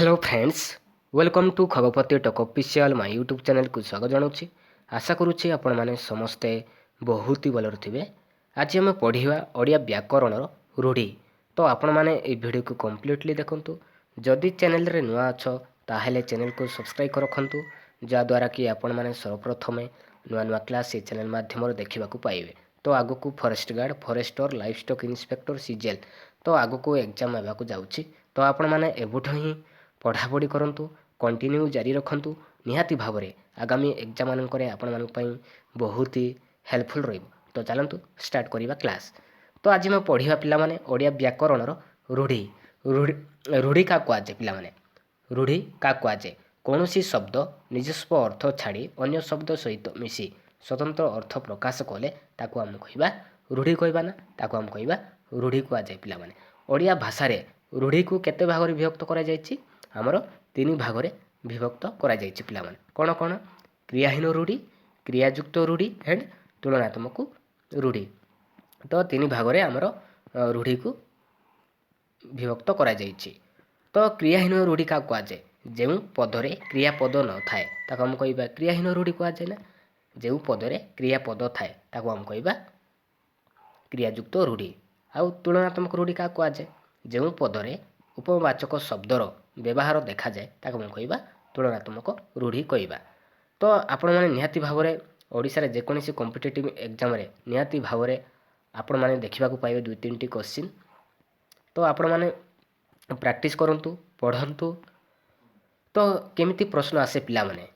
Hello friends welcome to खगपति टक official my YouTube channel को स्वागत जनाऊँ। आशा करुच्ची आपण मैंने समस्ते बहुत ही भल थे। आज आम पढ़ा ओडिया व्याकरण रूढ़ी। तो आपण मैंने ये वीडियो को कम्प्लीटली देखु। जदि चैनल रे नुआ अच्छ ताहले चैनल को सब्सक्राइब रखु जहाँद्वारा कि आपण मैंने सर्वप्रथमे नुआ नुआ क्लास ये चैनल माध्यम देखा पाइबे। तो आग को forest guard forester livestock inspector सीजेल तो आग को एग्जाम होगा जाऊँगी। तो आपण मैंने एबुठु ही पढ़ापढ़ी करूँ कंटिन्यू जारी रखु निहाती भाव में आगामी एग्जाम मानक आपण बहुत ही हेल्पफुल रही। तो चलतु स्टार्ट करवा क्लास। तो आज मैं पढ़ा पाने ओडिया व्याकरण रूढ़ी रूढ़ी क्या कहुए पाने रूढ़ी क्या कहुए कौन सी शब्द निजस्व अर्थ छाड़ी अन्य शब्द सहित मिसी स्वतंत्र अर्थ प्रकाश कले ताकू आम कह रूढ़ी कहवा ना ताकू आम कह रूढ़ी कहुए पाने। ओडिया भाषा रूढ़ी को केते भाग में विभक्त कर तीन भाग में विभक्त कर कौन कौन क्रियाहीन रूढ़ी क्रियायुक्त रूढ़ी एंड तुलनात्मक रूढ़ी। तो तीन भाग में आमर रूढ़ी को विभक्त कर तो क्रियाहीन रूढ़ी क्या कहुए जो पदरे क्रियापद न थाए ताको हम कह क्रियाहीन रूढ़ी कहुए ना। जो पदरे क्रियापद थाए ताको हम कह क्रियायुक्त रूढ़ी। आउ तुलनात्मक रूढ़ी क्या कहुए जो पदरे उपवाचक शब्दर व्यवहार देखा जाए ताको हम कह तुलनात्मक रूढ़ी कहवा। तो आपण मैंने निहाती भाव में ओडिशा रे जेकोसी कॉम्पिटिटिव एग्जाम रे निहाती भाव में आपण मैंने देखा पाइबे 2-3 टी क्वेश्चन। तो आपण मैंने प्रैक्टिस करंतु पढ़ंतु। तो केमिति प्रश्न आसे पिला माने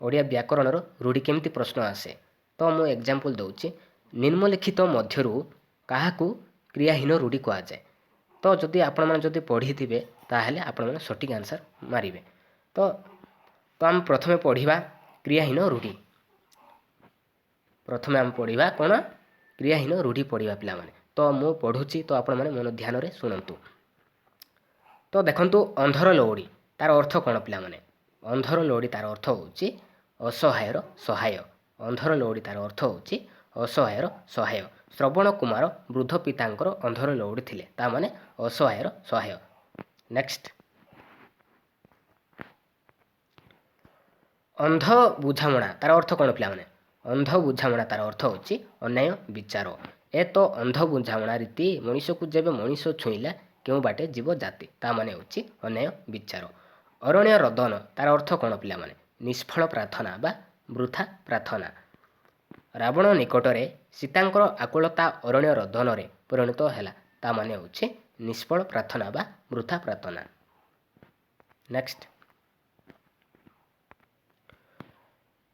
ओडिया व्याकरण रूढ़ी केमिति प्रश्न आसे। तो मु एग्जांपल दउची निम्नलिखित मध्यरु काहाकू क्रियाहीन रूढ़ी कहुए। तो जदि आपण मैंने जदि पढ़ी थे ताहले आपण मैंने सटीक आंसर मारिबे। तो आम प्रथमे पढ़ा क्रियाहीन रूढ़ी। प्रथमे आम पढ़ा कौन क्रियाहीन रूढ़ी पढ़ा पिला माने। तो मु पढ़ुची तो आपण मैंने मन ध्यान रे सुनंतु। तो देखंतु अंधर लौड़ी तार अर्थ कौन पिला माने अंधर लौड़ी तार अर्थ होची असहायर सहाय। अंधर लौड़ी तार अर्थ होची असहायर सहाय। श्रवण कुमार वृद्ध पितांकर अंधर लौड़ी थिले ता माने असहायर सहाय। नेक्स्ट अंध बुझामणा तार अर्थ कौन पिला माने अंध बुझामणा तार अर्थ होची अन्याय विचार। ए तो अंध बुझामणा रीति मनीष को जेबे मनीष छुईला क्यों बाटे जीव जाति ता माने होची अन्याय विचार। अरण्य रदन तार अर्थ कौन पिला माने निष्फल प्रार्थना बा वृथा प्रार्थना। रावण निकटरे सीतांकर आकुलता अरण्य रदन रे परिणत हैला ता माने होची निष्फल प्रार्थना बा वृथा प्रार्थना। नेक्स्ट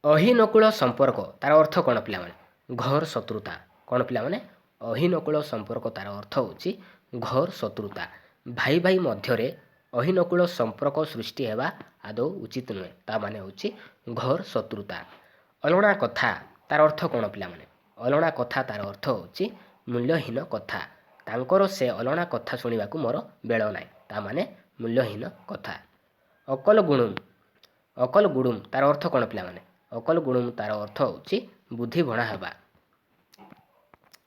अहिनकुल संपर्क तार अर्थ कौन पिला माने घोर शत्रुता। कौन पिला माने अहिनकुल संपर्क तार अर्थ होची घोर शत्रुता। भाई भाई मध्यरे अहिनकुल संपर्क सृष्टि हेबा आदौ उचित नुहे ता माने होची घोर शत्रुता। अलणा कथा तार अर्थ कौन पिला माने अलणा कथा तार अर्थ होची मूल्यहीन कथा। तांकर से अलणा कथा सुनिबा को मोर बेल नाय ता माने मूल्यहीन कथा। अकल गुणुम तार अर्थ कौन पिला माने अकल गुणुम तार अर्थ होची बुद्धि भणा हेबा।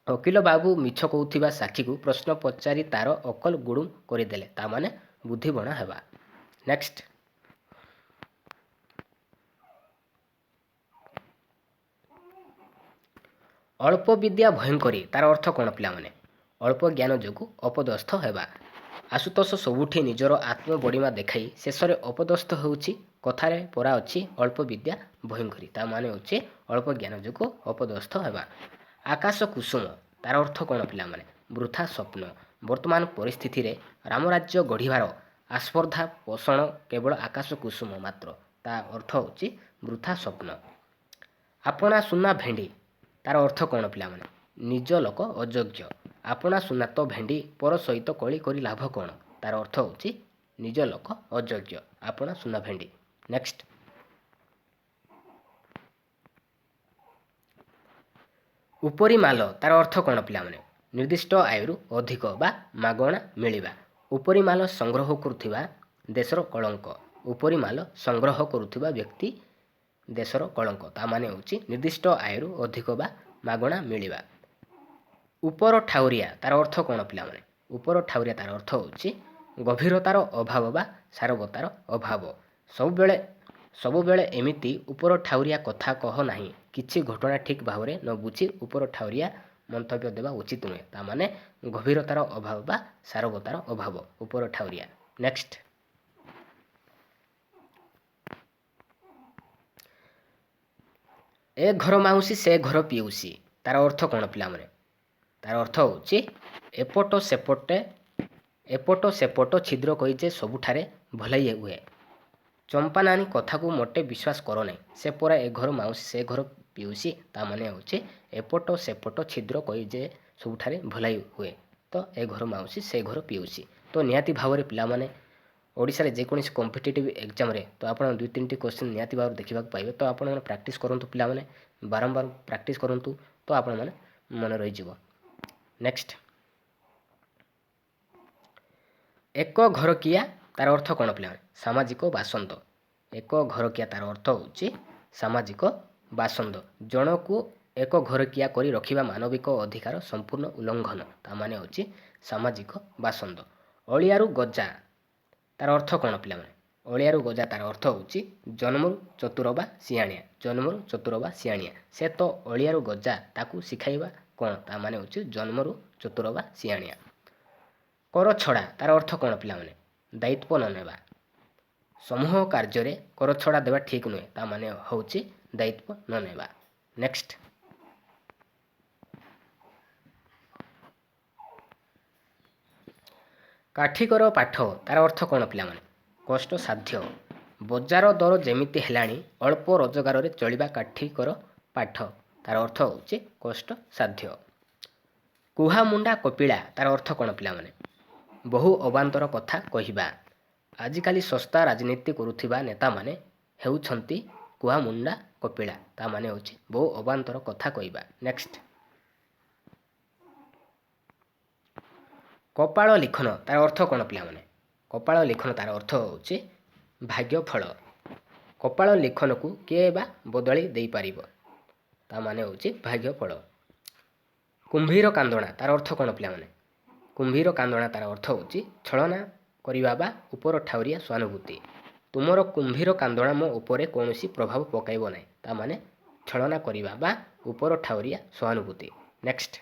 वकील बाबू मिछ कहूथिबा साक्षी को प्रश्न पचारि तार अकल गुणुम करदेले ता माने बुद्धि भणा हेबा। नेक्स्ट अल्प विद्या भयंकरी तार अर्थ कौन पिला माने अल्प ज्ञान जोगु अपदस्थ हेबा। आशुतोष सबुठी निजर आत्मबड़ीमा देखाई शेष में अपदस्थ होउची कथारे परा अच्छी अल्प विद्या भयंकरी ता माने होची अल्प ज्ञान जोगु अपदस्थ हेबा। आकाश कुसुम तार अर्थ कौन पिला माने वृथा स्वप्न। वर्तमान परिस्थिति रे रामराज्य गढ़िबार आस्पर्धा पोषण केवल आकाश कुसुम मात्र ता अर्थ होची वृथा स्वप्न। आपणा सुना भेंडी तार अर्थ कौन पिला माने निज लोक अयोग्य। आपणा सुना तो भेंडी पर सहित कली करी लाभ कौन तार अर्थ होची निज लोक अयोग्य आपणा सुना भेंडी। नेक्स्ट उपरी माल तार अर्थ कौन पिला माने निर्दिष्ट आयु अधिक बा मागणा मिलिबा। उपरी माल संग्रह करुथिबा देशर कलंक। उपरी माल संग्रह करुथिबा व्यक्ति देशर कलंक ता माने होची निर्दिष्ट आयु अधिक बा मागणा मिलिबा। उपर ठाउरिया तार अर्थ कौन पिला माने उपर ठाउरिया तार अर्थ होची ଗଭୀରତାର ଅଭାବ ବା ସାରବତାର ଅଭାବ। ସବୁବେଳେ ଏମିତି ଉପର ଠାଉରିଆ କଥା କହ ନାହିଁ। କିଛି ଘଟଣା ଠିକ୍ ଭାବରେ ନ ବୁଝି ଉପର ଠାଉରିଆ ମନ୍ତବ୍ୟ ଦେବା ଉଚିତ ନୁହେଁ। ତା ମାନେ ଗଭୀରତାର ଅଭାବ ବା ସାରବତାର ଅଭାବ, ଉପର ଠାଉରିଆ। ନେକ୍ସଟ, ଏ ଘର ମାଉସୀ ସେ ଘର ପିଉସୀ। ତାର ଅର୍ଥ କ'ଣ ପିଲାମାନେ? ତାର ଅର୍ଥ ହେଉଛି ଏପଟ ସେପଟ ଛିଦ୍ର କହି ଯେ ସବୁଠାରେ ଭଲାଇ ହୁଏ। ଚମ୍ପା ନାନୀ କଥାକୁ ମୋଟେ ବିଶ୍ୱାସ କର ନାହିଁ। ସେ ପରା ଏ ଘର ମାଉସୀ ସେ ଘର ପିଉସୀ। ତା ମାନେ ହେଉଛି ଏପଟ ସେପଟ ଛିଦ୍ର କହି ଯେ ସବୁଠାରେ ଭଲାଇ ହୁଏ। ତ ଏ ଘର ମାଉସୀ ସେ ଘର ପିଉସୀ। ତ ନିହାତି ଭାବରେ ପିଲାମାନେ ଓଡ଼ିଶାରେ ଯେକୌଣସି କମ୍ପିଟେଟିଭ୍ ଏକ୍ଜାମରେ ତ ଆପଣ 2-3ଟି କ୍ୱେଶ୍ଚିନ୍ ନିହାତି ଭାବରେ ଦେଖିବାକୁ ପାଇବେ। ତ ଆପଣମାନେ ପ୍ରାକ୍ଟିସ୍ କରନ୍ତୁ ପିଲାମାନେ, ବାରମ୍ବାର ପ୍ରାକ୍ଟିସ୍ କରନ୍ତୁ, ତ ଆପଣମାନେ ମନେ ରହିଯିବ। ନେକ୍ସଟ, ଏକ ଘରକିଆ ତାର ଅର୍ଥ କ'ଣ ପିଲାମାନେ? ସାମାଜିକ ବାସନ୍ଦ। ଏକ ଘରକିଆ ତାର ଅର୍ଥ ହେଉଛି ସାମାଜିକ ବାସନ୍ଦ। ଜଣକୁ ଏକ ଘରକିଆ କରି ରଖିବା ମାନବିକ ଅଧିକାର ସମ୍ପୂର୍ଣ୍ଣ ଉଲ୍ଲଙ୍ଘନ। ତା ମାନେ ହେଉଛି ସାମାଜିକ ବାସନ୍ଦ। ଅଳିଆରୁ ଗଜା ତାର ଅର୍ଥ କ'ଣ ପିଲାମାନେ? ଅଳିଆରୁ ଗଜା ତାର ଅର୍ଥ ହେଉଛି ଜନ୍ମରୁ ଚତୁର ବା ସିଆଣିଆ। ଜନ୍ମରୁ ଚତୁର ବା ସିଆଣିଆ। ସେ ତ ଅଳିଆରୁ ଗଜା, ତାକୁ ଶିଖାଇବା କ'ଣ? ତା ମାନେ ହେଉଛି ଜନ୍ମରୁ ଚତୁର ବା ସିଆଣିଆ। କରଛଡ଼ା ତାର ଅର୍ଥ କ'ଣ ପିଲାମାନେ? ଦାୟିତ୍ୱ ନ ନେବା। ସମୂହ କାର୍ଯ୍ୟରେ କରଛଡ଼ା ଦେବା ଠିକ୍ ନୁହେଁ। ତା ମାନେ ହେଉଛି ଦାୟିତ୍ୱ ନ ନେବା। ନେକ୍ସଟ, କାଠିକର ପାଠ ତାର ଅର୍ଥ କ'ଣ ପିଲାମାନେ? କଷ୍ଟସାଧ୍ୟ। ବଜାର ଦର ଯେମିତି ହେଲାଣି ଅଳ୍ପ ରୋଜଗାରରେ ଚଳିବା କାଠିକର ପାଠ। ତାର ଅର୍ଥ ହେଉଛି କଷ୍ଟସାଧ୍ୟ। କୁହାମୁଣ୍ଡା କପିଳା ତାର ଅର୍ଥ କ'ଣ ପିଲାମାନେ? ବହୁ ଅବାନ୍ତର କଥା କହିବା। ଆଜିକାଲି ଶସ୍ତା ରାଜନୀତି କରୁଥିବା ନେତାମାନେ ହେଉଛନ୍ତି କୁହାମୁଣ୍ଡା କପିଳା। ତା ମାନେ ହେଉଛି ବହୁ ଅବାନ୍ତର କଥା କହିବା। ନେକ୍ସଟ, କପାଳ ଲିଖନ ତାର ଅର୍ଥ କ'ଣ ପିଲାମାନେ? କପାଳ ଲିଖନ ତାର ଅର୍ଥ ହେଉଛି ଭାଗ୍ୟଫଳ। କପାଳ ଲିଖନକୁ କିଏ ବା ବଦଳି ଦେଇପାରିବ? ତା ମାନେ ହେଉଛି ଭାଗ୍ୟଫଳ। କୁମ୍ଭୀର କାନ୍ଦଣା ତାର ଅର୍ଥ କ'ଣ ପିଲାମାନେ? କୁମ୍ଭୀର କାନ୍ଦଣା ତାର ଅର୍ଥ ହେଉଛି ଛଳନା କରିବା ବା ଉପର ଠାଉରିଆ ସହାନୁଭୂତି। ତୁମର କୁମ୍ଭୀର କାନ୍ଦଣା ମୋ ଉପରେ କୌଣସି ପ୍ରଭାବ ପକାଇବ ନାହିଁ। ତା ମାନେ ଛଳନା କରିବା ବା ଉପର ଠାଉରିଆ ସହାନୁଭୂତି। ନେକ୍ସଟ,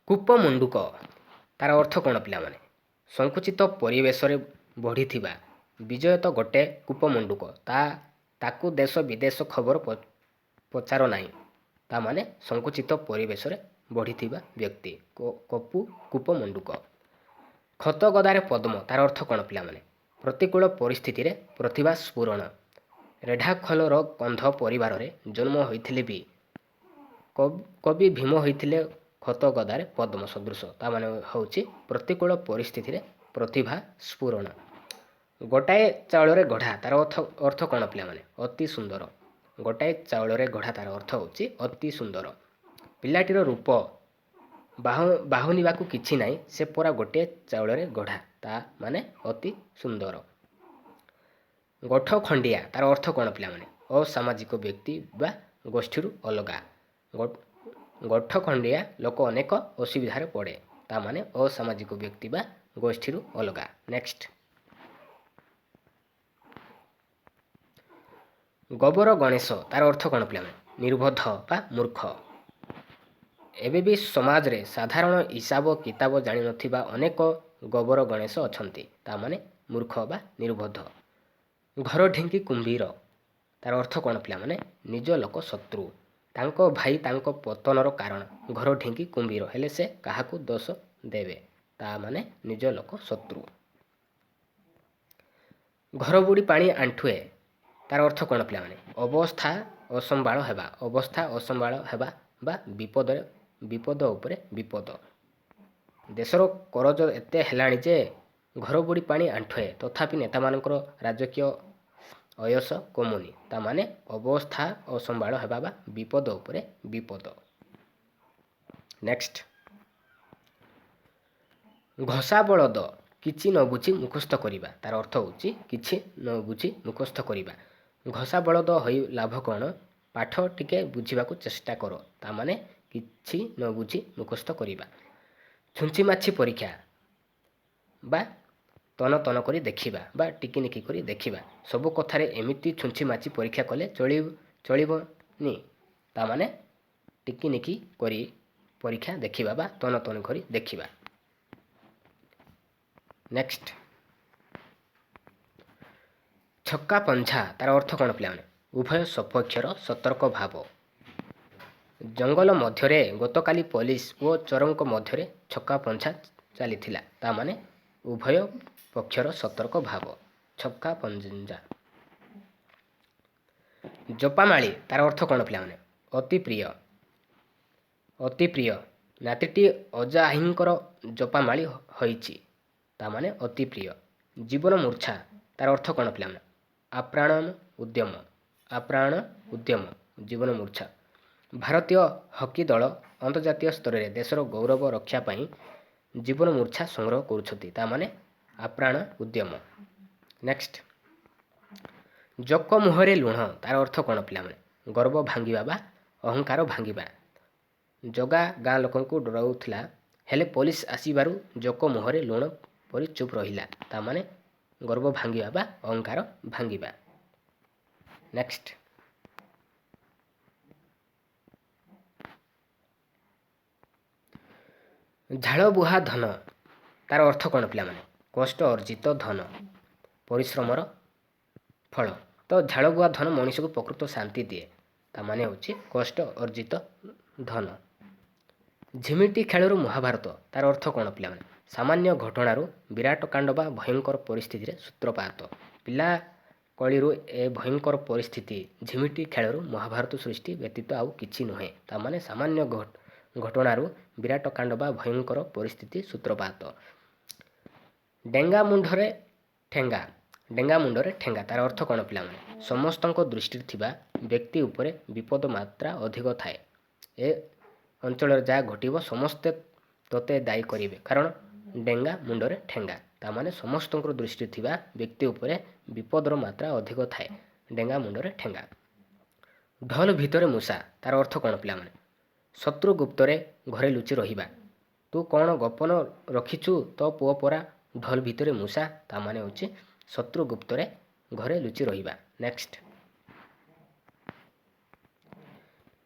କୂପମଣ୍ଡୁକ ତାର ଅର୍ଥ କ'ଣ ପିଲାମାନେ? ସଙ୍କୁଚିତ ପରିବେଶରେ ବଢ଼ିଥିବା। ବିଜୟ ତ ଗୋଟେ କୂପମଣ୍ଡୁକ। ତାକୁ ଦେଶ ବିଦେଶ ଖବର ପଚାର ନାହିଁ। ତା ମାନେ ସଙ୍କୁଚିତ ପରିବେଶରେ ବଢ଼ିଥିବା ବ୍ୟକ୍ତି କୂପମଣ୍ଡୁକ। ଖତଗଦାରେ ପଦ୍ମ ତାର ଅର୍ଥ କ'ଣ ପିଲାମାନେ? ପ୍ରତିକୂଳ ପରିସ୍ଥିତିରେ ପ୍ରତିଭା ସ୍ଫୁରଣ। ରେଢ଼ାଖୋଲର କନ୍ଧ ପରିବାରରେ ଜନ୍ମ ହୋଇଥିଲେ ବି କବି ଭୀମ ହୋଇଥିଲେ ଖତଗଦାରେ ପଦ୍ମ ସଦୃଶ। ତା ମାନେ ହେଉଛି ପ୍ରତିକୂଳ ପରିସ୍ଥିତିରେ ପ୍ରତିଭା ସ୍ଫୁରଣ। ଗୋଟାଏ ଚାଉଳରେ ଗଢ଼ା ତାର ଅର୍ଥ କ'ଣ ପିଲାମାନେ? ଅତି ସୁନ୍ଦର। ଗୋଟାଏ ଚାଉଳରେ ଗଢ଼ା ତାର ଅର୍ଥ ହେଉଛି ଅତି ସୁନ୍ଦର। ପିଲାଟିର ରୂପ ବାହୁନିବାକୁ କିଛି ନାହିଁ। ସେ ପରା ଗୋଟିଏ ଚାଉଳରେ ଗଢ଼ା। ତା ମାନେ ଅତି ସୁନ୍ଦର। ଗୋଠ ଖଣ୍ଡିଆ ତାର ଅର୍ଥ କ'ଣ ପିଲାମାନେ? ଅସାମାଜିକ ବ୍ୟକ୍ତି ବା ଗୋଷ୍ଠୀରୁ ଅଲଗା। ଗୋଠ ଖଣ୍ଡିଆ ଲୋକ ଅନେକ ଅସୁବିଧାରେ ପଡ଼େ। ତା ମାନେ ଅସାମାଜିକ ବ୍ୟକ୍ତି ବା ଗୋଷ୍ଠୀରୁ ଅଲଗା। ନେକ୍ସଟ, ଗୋବର ଗଣେଶ ତାର ଅର୍ଥ କ'ଣ ପିଲାମାନେ? ନିର୍ବୋଧ ବା ମୂର୍ଖ। ଏବେ ବି ସମାଜରେ ସାଧାରଣ ହିସାବ କିତାବ ଜାଣିନଥିବା ଅନେକ ଗୋବର ଗଣେଶ ଅଛନ୍ତି। ତା ମାନେ ମୂର୍ଖ ବା ନିର୍ବୋଧ। ଘର ଢିଙ୍କି କୁମ୍ଭୀର ତାର ଅର୍ଥ କ'ଣ ପିଲାମାନେ? ନିଜ ଲୋକ ଶତ୍ରୁ। ତାଙ୍କ ଭାଇ ତାଙ୍କ ପତନର କାରଣ। ଘର ଢିଙ୍କି କୁମ୍ଭୀର ହେଲେ ସେ କାହାକୁ ଦୋଷ ଦେବେ? ତା ମାନେ ନିଜ ଲୋକ ଶତ୍ରୁ। ଘର ବୁଡ଼ି ପାଣି ଆଣ୍ଠୁଏ ତାର ଅର୍ଥ କ'ଣ ପିଲାମାନେ? ଅବସ୍ଥା ଅସମ୍ଭାଳ ହେବା। ଅବସ୍ଥା ଅସମ୍ଭାଳ ହେବା ବା ବିପଦ ଉପରେ ବିପଦ। ଦେଶର କରଜ ଏତେ ହେଲାଣି ଯେ ଘର ବୁଡ଼ି ପାଣି ଆଣ୍ଠୁଏ, ତଥାପି ନେତାମାନଙ୍କର ରାଜକୀୟ ଅୟସ କମୁନି। ତା ମାନେ ଅବସ୍ଥା ଅସମ୍ଭାଳ ହେବା ବା ବିପଦ ଉପରେ ବିପଦ। ନେକ୍ସଟ, ଘଷା ବଳଦ କିଛି ନ ବୁଝି ମୁଖସ୍ଥ କରିବା। ତାର ଅର୍ଥ ହେଉଛି କିଛି ନ ବୁଝି ମୁଖସ୍ଥ କରିବା। ଘଷା ବଳଦ ହୋଇ ଲାଭ କ'ଣ? ପାଠ ଟିକେ ବୁଝିବାକୁ ଚେଷ୍ଟା କର। ତା ମାନେ କିଛି ନ ବୁଝି ମୁଖସ୍ଥ କରିବା। ଛୁଞ୍ଚି ମାଛି ପରୀକ୍ଷା ବା ତନ ତନ କରି ଦେଖିବା ବା ଟିକିନିକି କରି ଦେଖିବା। ସବୁ କଥାରେ ଏମିତି ଛୁଞ୍ଚି ମାଛି ପରୀକ୍ଷା କଲେ ଚଳିବନି। ତାମାନେ ଟିକିନିକି କରି ପରୀକ୍ଷା ଦେଖିବା ବା ତନ ତନ କରି ଦେଖିବା। ନେକ୍ସଟ, ଛକା ପଞ୍ଝା ତାର ଅର୍ଥ କ'ଣ ପିଲାମାନେ? ଉଭୟ ସପକ୍ଷର ସତର୍କ ଭାବ। ଜଙ୍ଗଲ ମଧ୍ୟରେ ଗତକାଲି ପୋଲିସ ଓ ଚୋରଙ୍କ ମଧ୍ୟରେ ଛକା ପଞ୍ଝା ଚାଲିଥିଲା। ତାମାନେ ଉଭୟ ପକ୍ଷର ସତର୍କ ଭାବ। ଛକା ପଞ୍ଝା। ଜପାମାଳି ତାର ଅର୍ଥ କ'ଣ ପିଲାମାନେ? ଅତି ପ୍ରିୟ। ଅତି ପ୍ରିୟ। ନାତିଟି ଅଜା ଆଈଙ୍କର ଜପାମାଳି ହୋଇଛି। ତାମାନେ ଅତି ପ୍ରିୟ। ଜୀବନ ମୂର୍ଚ୍ଛା ତାର ଅର୍ଥ କ'ଣ ପିଲାମାନେ? ଆପ୍ରାଣ ଉଦ୍ୟମ। ଆପ୍ରାଣ ଉଦ୍ୟମ ଜୀବନ ମୂର୍ଚ୍ଛା। ଭାରତୀୟ ହକି ଦଳ ଅନ୍ତର୍ଜାତୀୟ ସ୍ତରରେ ଦେଶର ଗୌରବ ରକ୍ଷା ପାଇଁ ଜୀବନ ମୂର୍ଚ୍ଛା ସଂଗ୍ରହ କରୁଛନ୍ତି। ତାମାନେ ଆପ୍ରାଣ ଉଦ୍ୟମ। ନେକ୍ସଟ, ଜକ ମୁହଁରେ ଲୁଣ ତାର ଅର୍ଥ କ'ଣ ପିଲାମାନେ? ଗର୍ବ ଭାଙ୍ଗିବା ବା ଅହଙ୍କାର ଭାଙ୍ଗିବା। ଜଗା ଗାଁ ଲୋକଙ୍କୁ ଡରାଉଥିଲା, ହେଲେ ପୋଲିସ ଆସିବାରୁ ଜକ ମୁହଁରେ ଲୁଣ ପରି ଚୁପ୍ ରହିଲା। ତାମାନେ ଗର୍ବ ଭାଙ୍ଗିବା ବା ଅହଙ୍କାର ଭାଙ୍ଗିବା। ନେକ୍ସଟ, ଝାଳ ବୁହା ଧନ ତାର ଅର୍ଥ କ'ଣ ପିଲାମାନେ? କଷ୍ଟ ଅର୍ଜିତ ଧନ, ପରିଶ୍ରମର ଫଳ। ତ ଝାଳ ବୁହା ଧନ ମଣିଷକୁ ପ୍ରକୃତ ଶାନ୍ତି ଦିଏ। ତାମାନେ ହେଉଛି କଷ୍ଟ ଅର୍ଜିତ ଧନ। ଝିମିଟି ଖେଳରୁ ମହାଭାରତ ତାର ଅର୍ଥ କ'ଣ ପିଲାମାନେ? ସାମାନ୍ୟ ଘଟଣାରୁ ବିରାଟ କାଣ୍ଡ ବା ଭୟଙ୍କର ପରିସ୍ଥିତିରେ ସୂତ୍ରପାତ। ପିଲା କଳିରୁ ଏ ଭୟଙ୍କର ପରିସ୍ଥିତି ଝିମିଟି ଖେଳରୁ ମହାଭାରତ ସୃଷ୍ଟି ବ୍ୟତୀତ ଆଉ କିଛି ନୁହେଁ। ତାମାନେ ସାମାନ୍ୟ ଘଟଣାରୁ ବିରାଟ କାଣ୍ଡ ବା ଭୟଙ୍କର ପରିସ୍ଥିତି ସୂତ୍ରପାତ। ଡେଙ୍ଗା ମୁଣ୍ଡରେ ଠେଙ୍ଗା। ଡେଙ୍ଗା ମୁଣ୍ଡରେ ଠେଙ୍ଗା ତାର ଅର୍ଥ କ'ଣ ପିଲାମାନେ? ସମସ୍ତଙ୍କ ଦୃଷ୍ଟିରେ ଥିବା ବ୍ୟକ୍ତି ଉପରେ ବିପଦ ମାତ୍ରା ଅଧିକ ଥାଏ। ଏ ଅଞ୍ଚଳରେ ଯାହା ଘଟିବ ସମସ୍ତେ ତୋତେ ଦାୟୀ କରିବେ, କାରଣ ଡେଙ୍ଗା ମୁଣ୍ଡରେ ଠେଙ୍ଗା। ତାମାନେ ସମସ୍ତଙ୍କର ଦୃଷ୍ଟିରେ ଥିବା ବ୍ୟକ୍ତି ଉପରେ ବିପଦର ମାତ୍ରା ଅଧିକ ଥାଏ। ଡେଙ୍ଗା ମୁଣ୍ଡରେ ଠେଙ୍ଗା। ଢୋଲ ଭିତରେ ମୂଷା ତାର ଅର୍ଥ କ'ଣ ପିଲାମାନେ? ଶତ୍ରୁ ଗୁପ୍ତରେ ଘରେ ଲୁଚି ରହିବା। ତୁ କ'ଣ ଗୋପନ ରଖିଛୁ ତୋ ପୁଅ ପରା ଢୋଲ ଭିତରେ ମୂଷା। ତାମାନେ ହେଉଛି ଶତ୍ରୁ ଗୁପ୍ତରେ ଘରେ ଲୁଚି ରହିବା। ନେକ୍ସଟ,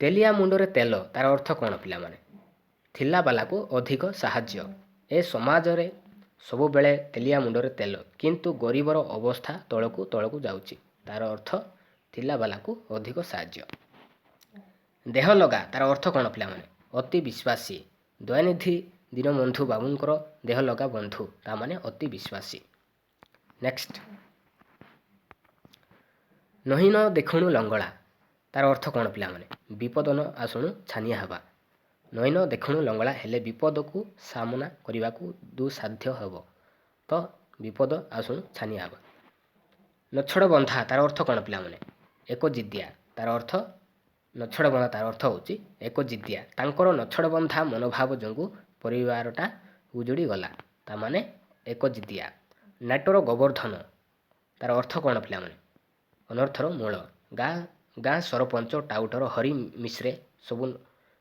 ତେଲିଆ ମୁଣ୍ଡରେ ତେଲ ତାର ଅର୍ଥ କ'ଣ ପିଲାମାନେ? ଥିଲା ବାଲାକୁ ଅଧିକ ସାହାଯ୍ୟ। ଏ ସମାଜରେ ସବୁବେଳେ ତେଲିଆ ମୁଣ୍ଡରେ ତେଲ, କିନ୍ତୁ ଗରିବର ଅବସ୍ଥା ତଳକୁ ତଳକୁ ଯାଉଛି। ତାର ଅର୍ଥ ଥିଲା ବାଲାକୁ ଅଧିକ ସାହାଯ୍ୟ। ଦେହ ଲଗା ତାର ଅର୍ଥ କ'ଣ ପିଲାମାନେ? ଅତି ବିଶ୍ୱାସୀ। ଦୟାନିଧି ଦୀନବନ୍ଧୁ ବାବୁଙ୍କର ଦେହ ଲଗା ବନ୍ଧୁ। ତାମାନେ ଅତି ବିଶ୍ୱାସୀ। ନେକ୍ସଟ, ନହିନ ଦେଖୁଣୁ ଲଙ୍ଗଳା ତାର ଅର୍ଥ କ'ଣ ପିଲାମାନେ? ବିପଦ ନ ଆସୁଣୁ ଛାନିଆ ହେବା। ନଇନ ଦେଖୁଣୁ ଲଙ୍ଗଳା ହେଲେ ବିପଦକୁ ସାମନା କରିବାକୁ ଦୁଃସାଧ୍ୟ ହେବ। ତ ବିପଦ ଆସୁଣୁ ଛାନିଆ ହେବା। ନଛୋଡ଼ ବନ୍ଧା ତାର ଅର୍ଥ କ'ଣ ପିଲାମାନେ? ଏକ ଜିଦିଆ। ତାର ଅର୍ଥ ନଛୋଡ଼ ବନ୍ଧା ତାର ଅର୍ଥ ହେଉଛି ଏକ ଜିଦିଆ। ତାଙ୍କର ନଛୋଡ଼ ବନ୍ଧା ମନୋଭାବ ଯୋଗୁଁ ପରିବାରଟା ଉଜୁଡ଼ି ଗଲା। ତାମାନେ ଏକ ଜିଦିଆ। ନାଟର ଗୋବର୍ଦ୍ଧନ ତାର ଅର୍ଥ କ'ଣ ପିଲାମାନେ? ଅନର୍ଥର ମୂଳ। ଗାଁ ସରପଞ୍ଚ ଟାଉଟର ହରି ମିଶ୍ରେ